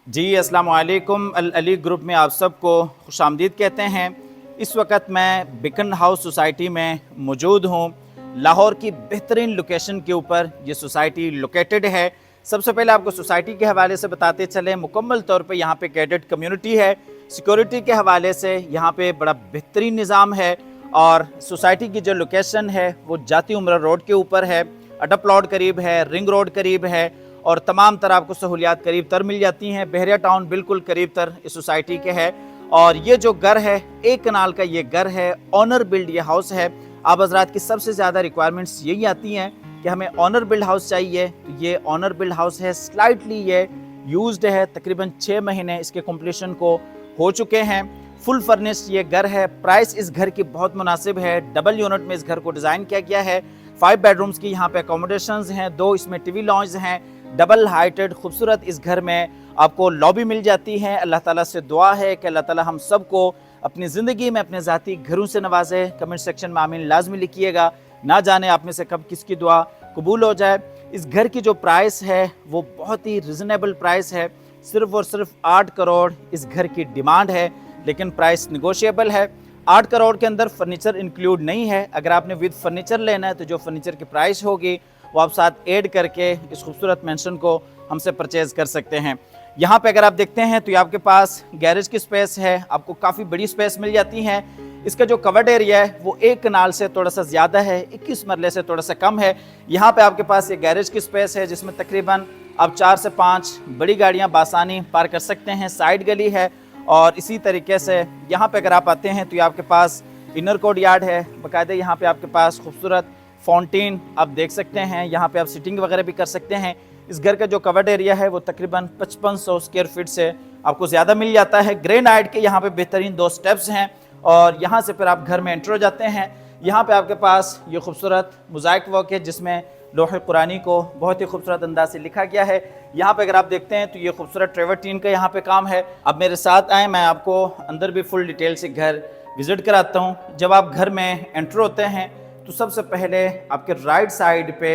जी अस्सलाम वालेकुम। अल अली ग्रुप में आप सबको खुशामदीद कहते हैं। इस वक्त मैं बिकन हाउस सोसाइटी में मौजूद हूँ। लाहौर की बेहतरीन लोकेशन के ऊपर ये सोसाइटी लोकेटेड है। सबसे पहले आपको सोसाइटी के हवाले से बताते चलें, मुकम्मल तौर पे यहाँ पे कैडेट कम्युनिटी है। सिक्योरिटी के हवाले से यहाँ पे बड़ा बेहतरीन निज़ाम है और सोसाइटी की जो लोकेशन है वो जाती उम्र रोड के ऊपर है। अडप प्लॉट करीब है, रिंग रोड करीब है और तमाम तरह आपको सहूलियात करीब तर मिल जाती हैं। बहरिया टाउन बिल्कुल करीब तर इस सोसाइटी के है और ये जो घर है, एक कनाल का ये घर है, ऑनर बिल्ड ये हाउस है। आप हजरात की सबसे ज़्यादा रिक्वायरमेंट्स यही आती हैं कि हमें ऑनर बिल्ड हाउस चाहिए, तो ये ऑनर बिल्ड हाउस है। स्लाइटली ये यूज्ड है, तकरीबन 6 महीने इसके कंप्लीशन को हो चुके हैं। फुल फर्निश्ड ये घर है। प्राइस इस घर की बहुत मुनासिब है। डबल यूनिट में इस घर को डिज़ाइन किया गया है। 5 बेडरूम्स की यहाँ पे अकोमोडेशंस हैं, 2 इसमें टीवी लॉन्ज हैं। डबल हाइटेड खूबसूरत इस घर में आपको लॉबी मिल जाती है। अल्लाह ताला से दुआ है कि अल्लाह ताला हम सबको अपनी ज़िंदगी में अपने ज़ाती घरों से नवाजे। कमेंट सेक्शन में आमीन लाजमी लिखिएगा, ना जाने आप में से कब किसकी दुआ कबूल हो जाए। इस घर की जो प्राइस है वो बहुत ही रिजनेबल प्राइस है। सिर्फ और सिर्फ 8 करोड़ इस घर की डिमांड है, लेकिन प्राइस निगोशिएबल है। 8 करोड़ के अंदर फर्नीचर इंक्लूड नहीं है। अगर आपने विद फर्नीचर लेना है तो जो फर्नीचर की प्राइस होगी वो आप साथ ऐड करके इस खूबसूरत मेंशन को हमसे परचेज़ कर सकते हैं। यहाँ पे अगर आप देखते हैं तो ये आपके पास गैरेज की स्पेस है, आपको काफ़ी बड़ी स्पेस मिल जाती है। इसका जो कवर्ड एरिया है वो 1 कनाल से थोड़ा सा ज़्यादा है, 21 मरले से थोड़ा सा कम है। यहाँ पे आपके पास ये गैरेज की स्पेस है जिसमें तकरीबन आप 4 से 5 बड़ी गाड़ियाँ बासानी पार कर सकते हैं। साइड गली है और इसी तरीके से यहाँ पे अगर आप आते हैं तो ये आपके पास इनर कोर्ट यार्ड है। बाकायदा यहाँ पे आपके पास खूबसूरत फाउंटेन आप देख सकते हैं। यहाँ पे आप सिटिंग वगैरह भी कर सकते हैं। इस घर का जो कवर्ड एरिया है वो तकरीबन 5500 स्क्वायर फीट से आपको ज़्यादा मिल जाता है। ग्रेनाइट के यहाँ पे बेहतरीन 2 स्टेप्स हैं और यहाँ से फिर आप घर में एंटर हो जाते हैं। यहाँ पे आपके पास ये खूबसूरत मोज़ाइक वर्क है जिसमें लोहे कुरानी को बहुत ही खूबसूरत अंदाज से लिखा गया है। यहाँ पे अगर आप देखते हैं तो ये खूबसूरत ट्रेवर्टीन का यहाँ पे काम है। अब मेरे साथ आए, मैं आपको अंदर भी फुल डिटेल से घर विजिट कराता हूँ। जब आप घर में एंटर होते हैं तो सबसे पहले आपके राइट साइड पे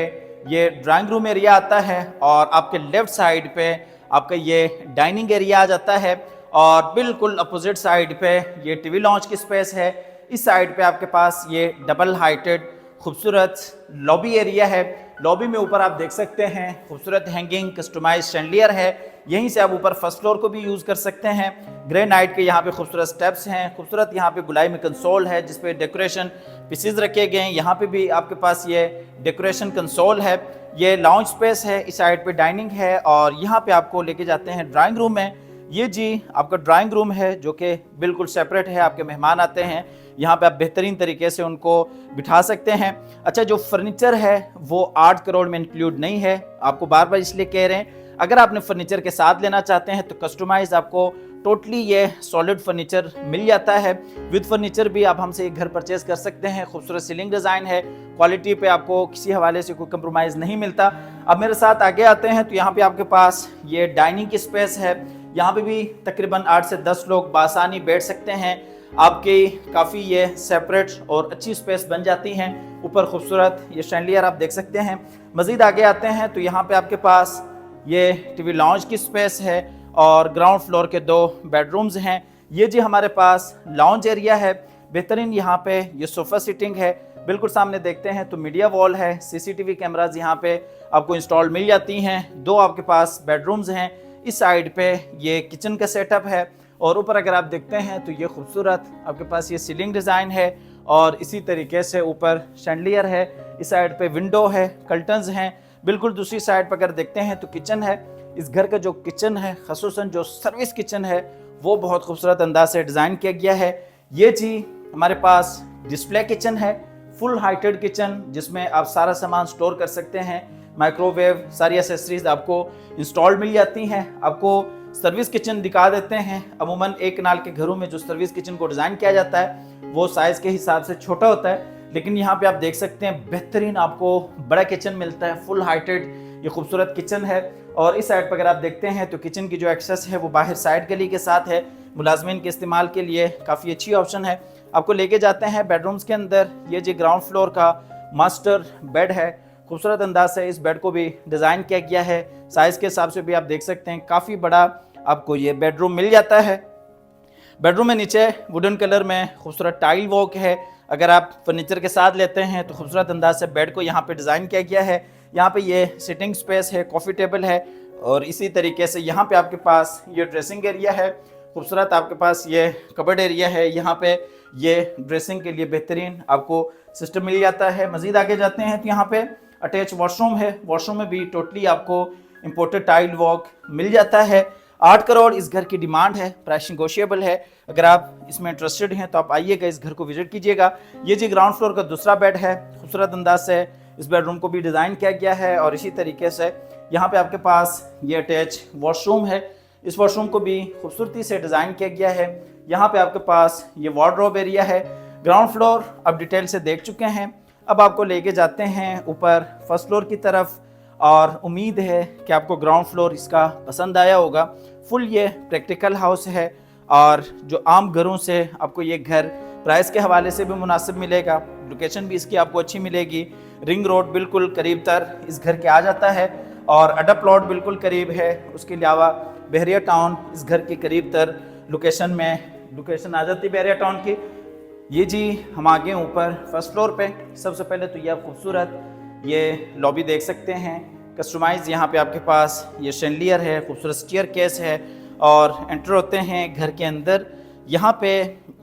ये ड्राइंग रूम एरिया आता है और आपके लेफ्ट साइड पे आपका ये डाइनिंग एरिया आ जाता है और बिल्कुल अपोजिट साइड पे ये टीवी लॉन्च की स्पेस है। इस साइड पे आपके पास ये डबल हाइटेड खूबसूरत लॉबी एरिया है। लॉबी में ऊपर आप देख सकते हैं खूबसूरत हैंगिंग कस्टमाइज शैंडलियर है। यहीं से आप ऊपर फर्स्ट फ्लोर को भी यूज़ कर सकते हैं। ग्रेनाइट के यहाँ पे खूबसूरत स्टेप्स हैं। खूबसूरत यहाँ पे गुलाई में कंसोल है जिस पे डेकोरेशन पीसेज रखे गए हैं। यहाँ पे भी आपके पास ये डेकोरेशन कंसोल है। ये लाउंज स्पेस है, इस साइड पे डाइनिंग है और यहाँ पे आपको लेके जाते हैं ड्राइंग रूम में। ये जी आपका ड्राइंग रूम है जो कि बिल्कुल सेपरेट है। आपके मेहमान आते हैं, यहाँ पे आप बेहतरीन तरीके से उनको बिठा सकते हैं। अच्छा, जो फर्नीचर है वो 8 करोड़ में इंक्लूड नहीं है। आपको बार बार इसलिए कह रहे हैं, अगर आपने फर्नीचर के साथ लेना चाहते हैं तो कस्टमाइज आपको टोटली ये सॉलिड फर्नीचर मिल जाता है। विद फर्नीचर भी आप हमसे एक घर परचेज कर सकते हैं। खूबसूरत सीलिंग डिज़ाइन है, क्वालिटी पे आपको किसी हवाले से कोई कंप्रोमाइज़ नहीं मिलता। अब मेरे साथ आगे आते हैं तो यहाँ पे आपके पास ये डाइनिंग की स्पेस है। यहाँ पे भी तकरीबन 8 से 10 लोग बासानी बैठ सकते हैं। आपकी काफ़ी ये सेपरेट और अच्छी स्पेस बन जाती हैं। ऊपर खूबसूरत ये शैंडलियर आप देख सकते हैं। मज़ीद आगे आते हैं तो यहाँ पे आपके पास ये टीवी लॉन्ज की स्पेस है और ग्राउंड फ्लोर के 2 बेडरूम्स हैं। ये जी हमारे पास लॉन्ज एरिया है। बेहतरीन यहाँ पे ये सोफ़ा सीटिंग है। बिल्कुल सामने देखते हैं तो मीडिया वॉल है। सीसीटीवी कैमराज यहाँ पे आपको इंस्टॉल मिल जाती हैं। 2 आपके पास बेडरूम्स हैं। इस साइड पे ये किचन का सेटअप है और ऊपर अगर आप देखते हैं तो ये खूबसूरत आपके पास ये सीलिंग डिज़ाइन है और इसी तरीके से ऊपर शैंडलियर है। इस साइड पे विंडो है, कर्टन्स हैं। बिल्कुल दूसरी साइड पर अगर देखते हैं तो किचन है। इस घर का जो किचन है, ख़ुसूसन जो सर्विस किचन है, वो बहुत खूबसूरत अंदाज से डिज़ाइन किया गया है। ये जी हमारे पास डिस्प्ले किचन है, फुल हाइटेड किचन जिसमें आप सारा सामान स्टोर कर सकते हैं। माइक्रोवेव, सारी एसेसरीज आपको इंस्टॉल मिल जाती हैं। आपको सर्विस किचन दिखा देते हैं। अमूमन 1 कनाल के घरों में जो सर्विस किचन को डिज़ाइन किया जाता है वो साइज़ के हिसाब से छोटा होता है, लेकिन यहाँ पे आप देख सकते हैं बेहतरीन आपको बड़ा किचन मिलता है। फुल हाइटेड ये खूबसूरत किचन है और इस साइड पर अगर आप देखते हैं तो किचन की जो एक्सेस है वो बाहर साइड गली के साथ है। मुलाजमीन के इस्तेमाल के लिए काफ़ी अच्छी ऑप्शन है। आपको लेके जाते हैं बेडरूम्स के अंदर। ये जी ग्राउंड फ्लोर का मास्टर बेड है। खूबसूरत अंदाज से इस बेड को भी डिज़ाइन किया गया है। साइज़ के हिसाब से भी आप देख सकते हैं काफ़ी बड़ा आपको ये बेडरूम मिल जाता है। बेडरूम में नीचे वुडन कलर में खूबसूरत टाइल वर्क है। अगर आप फर्नीचर के साथ लेते हैं तो खूबसूरत अंदाज से बेड को यहाँ पे डिज़ाइन किया गया है। यहाँ पे ये सिटिंग स्पेस है, कॉफ़ी टेबल है, और इसी तरीके से यहाँ पे आपके पास ये ड्रेसिंग एरिया है। खूबसूरत आपके पास ये कबर्ड एरिया है। यहाँ पे ये ड्रेसिंग के लिए बेहतरीन आपको सिस्टम मिल जाता है। मज़ीद आगे जाते हैं तो यहाँ पे अटैच वॉशरूम है। वॉशरूम में भी टोटली आपको इम्पोर्टेड टाइल वर्क मिल जाता है। 8 करोड़ इस घर की डिमांड है, प्राइस नेगोशिएबल है। अगर आप इसमें इंटरेस्टेड हैं तो आप आइएगा, इस घर को विजिट कीजिएगा। ये जी ग्राउंड फ्लोर का दूसरा बेड है। खूबसूरत अंदाज से इस बेडरूम को भी डिज़ाइन किया गया है, और इसी तरीके से यहाँ पे आपके पास ये अटैच वॉशरूम है। इस वॉशरूम को भी खूबसूरती से डिज़ाइन किया गया है। यहाँ पे आपके पास ये वार्डरोब एरिया है। ग्राउंड फ्लोर आप डिटेल से देख चुके हैं। अब आपको लेके जाते हैं ऊपर फर्स्ट फ्लोर की तरफ, और उम्मीद है कि आपको ग्राउंड फ्लोर इसका पसंद आया होगा। फुल ये प्रैक्टिकल हाउस है, और जो आम घरों से आपको ये घर प्राइस के हवाले से भी मुनासिब मिलेगा। लोकेशन भी इसकी आपको अच्छी मिलेगी। रिंग रोड बिल्कुल करीब तर इस घर के आ जाता है, और अड्डा प्लॉट बिल्कुल करीब है। उसके अलावा बहरिया टाउन इस घर के करीब तर लोकेशन आ जाती है बहरिया टाउन की। ये जी हम आगे ऊपर फर्स्ट फ्लोर पे। सबसे पहले तो ये आप खूबसूरत ये लॉबी देख सकते हैं। कस्टमाइज यहाँ पे आपके पास ये शैंडलियर है, खूबसूरत स्टेयर केस है, और एंटर होते हैं घर के अंदर। यहाँ पे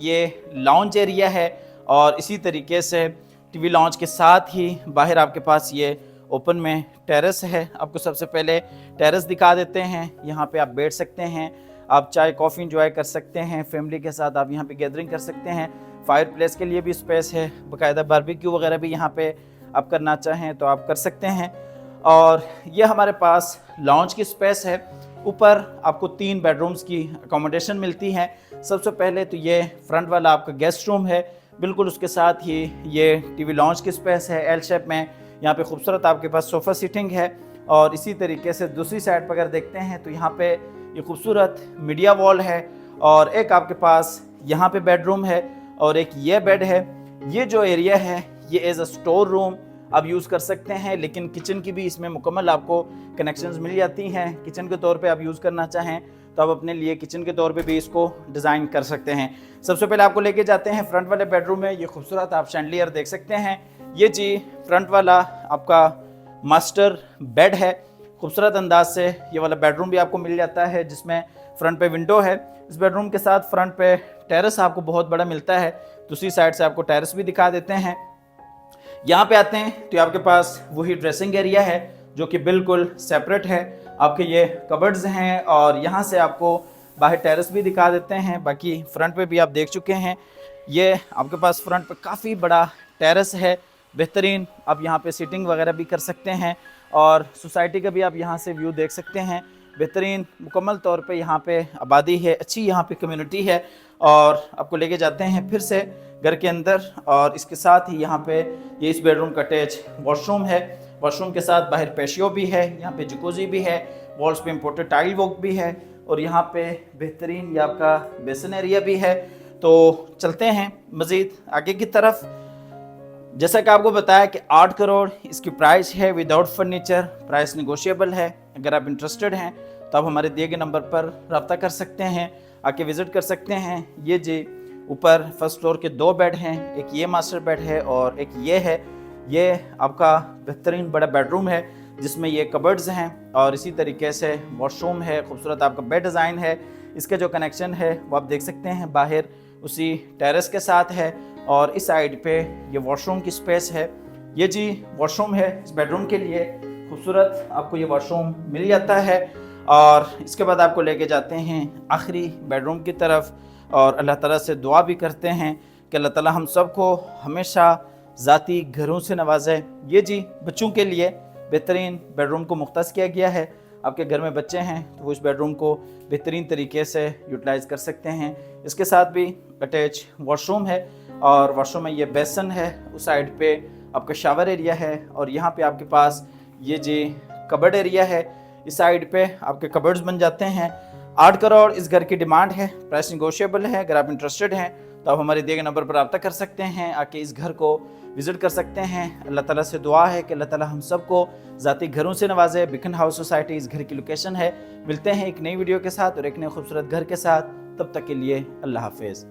ये लाउंज एरिया है, और इसी तरीके से टीवी लाउंज के साथ ही बाहर आपके पास ये ओपन में टेरेस है। आपको सबसे पहले टेरेस दिखा देते हैं। यहाँ पे आप बैठ सकते हैं, आप चाय कॉफ़ी इंजॉय कर सकते हैं। फैमिली के साथ आप यहाँ पे गैदरिंग कर सकते हैं। फायर प्लेस के लिए भी स्पेस है, बाकायदा बारबेक्यू वगैरह भी यहाँ पे आप करना चाहें तो आप कर सकते हैं। और ये हमारे पास लॉन्च की स्पेस है। ऊपर आपको 3 बेडरूम्स की अकोमोडेशन मिलती है। सबसे पहले तो ये फ्रंट वाला आपका गेस्ट रूम है, बिल्कुल उसके साथ ही ये टीवी लॉन्च की स्पेस है एल शेप में। यहाँ पे खूबसूरत आपके पास सोफ़ा सीटिंग है, और इसी तरीके से दूसरी साइड पर अगर देखते हैं तो यहाँ पे ये खूबसूरत मीडिया वॉल है, और एक आपके पास यहाँ पे बेडरूम है, और एक ये बेड है। ये जो एरिया है ये एज अ स्टोर रूम आप यूज़ कर सकते हैं, लेकिन किचन की भी इसमें मुकम्मल आपको कनेक्शंस मिल जाती हैं। किचन के तौर पे आप यूज़ करना चाहें तो आप अपने लिए किचन के तौर पे भी इसको डिज़ाइन कर सकते हैं। सबसे पहले आपको लेके जाते हैं फ्रंट वाले बेडरूम में। ये खूबसूरत आप शैंडलियर देख सकते हैं। ये जी फ्रंट वाला आपका मास्टर बेड है। खूबसूरत अंदाज से ये वाला बेडरूम भी आपको मिल जाता है, जिसमें फ्रंट पे विंडो है। इस बेडरूम के साथ फ्रंट पे टेरेस आपको बहुत बड़ा मिलता है। दूसरी साइड से आपको टेरेस भी दिखा देते हैं। यहाँ पे आते हैं तो आपके पास वही ड्रेसिंग एरिया है जो कि बिल्कुल सेपरेट है। आपके ये कबर्ड्स हैं, और यहाँ से आपको बाहर टेरेस भी दिखा देते हैं। बाकी फ्रंट पे भी आप देख चुके हैं। ये आपके पास फ्रंट पे काफ़ी बड़ा टेरेस है, बेहतरीन। आप यहाँ पे सीटिंग वगैरह भी कर सकते हैं, और सोसाइटी का भी आप यहाँ से व्यू देख सकते हैं। बेहतरीन मुकम्मल तौर पे यहाँ पे आबादी है, अच्छी यहाँ पे कम्युनिटी है। और आपको लेके जाते हैं फिर से घर के अंदर, और इसके साथ ही यहाँ पे ये इस बेडरूम का अटैच वॉशरूम है। वॉशरूम के साथ बाहर पेशियो भी है, यहाँ पे जकूज़ी भी है, वॉल्स पे इम्पोर्टेड टाइल वर्क भी है, और यहाँ पे बेहतरीन ये आपका बेसन एरिया भी है। तो चलते हैं मज़ीद आगे की तरफ। जैसा कि आपको बताया कि 8 करोड़ इसकी प्राइस है, विदाउट फर्नीचर। प्राइस नेगोशिएबल है। अगर आप इंटरेस्टेड हैं तो आप हमारे दिए गए नंबर पर रब्ता कर सकते हैं, आके विज़िट कर सकते हैं। ये जी ऊपर फर्स्ट फ्लोर के 2 बेड हैं, एक ये मास्टर बेड है और एक ये है। ये आपका बेहतरीन बड़ा बेडरूम है जिसमें ये कबर्ड्स हैं, और इसी तरीके से वॉशरूम है। खूबसूरत आपका बेड डिज़ाइन है। इसके जो कनेक्शन है वो आप देख सकते हैं, बाहर उसी टेरेस के साथ है, और इस साइड पे ये वॉशरूम की स्पेस है। ये जी वॉशरूम है इस बेडरूम के लिए। खूबसूरत आपको ये वॉशरूम मिल जाता है, और इसके बाद आपको लेके जाते हैं आखिरी बेडरूम की तरफ, और अल्लाह ताला से दुआ भी करते हैं कि अल्लाह ताला हम सबको हमेशा ज़ाती घरों से नवाजे। ये जी बच्चों के लिए बेहतरीन बेडरूम को मुख्तस किया गया है। आपके घर में बच्चे हैं तो वो इस बेडरूम को बेहतरीन तरीके से यूटिलाइज़ कर सकते हैं। इसके साथ भी अटैच वॉशरूम है, और वॉशरूम में ये बेसन है। उस साइड पे आपका शावर एरिया है, और यहाँ पे आपके पास ये जी कबर्ड एरिया है। इस साइड पे आपके कबर्ड्स बन जाते हैं। 8 करोड़ इस घर की डिमांड है, प्राइस निगोशिएबल है। अगर आप इंटरेस्टेड हैं तो आप हमारे दिए गए नंबर पर रब्ता कर सकते हैं, आके इस घर को विजिट कर सकते हैं। अल्लाह ताला से दुआ है कि अल्लाह ताला हम सबको ज़ाती घरों से नवाजे। बिकन हाउस सोसाइटी इस घर की लोकेशन है। मिलते हैं एक नई वीडियो के साथ और एक नए खूबसूरत घर के साथ। तब तक के लिए अल्लाह हाफिज़।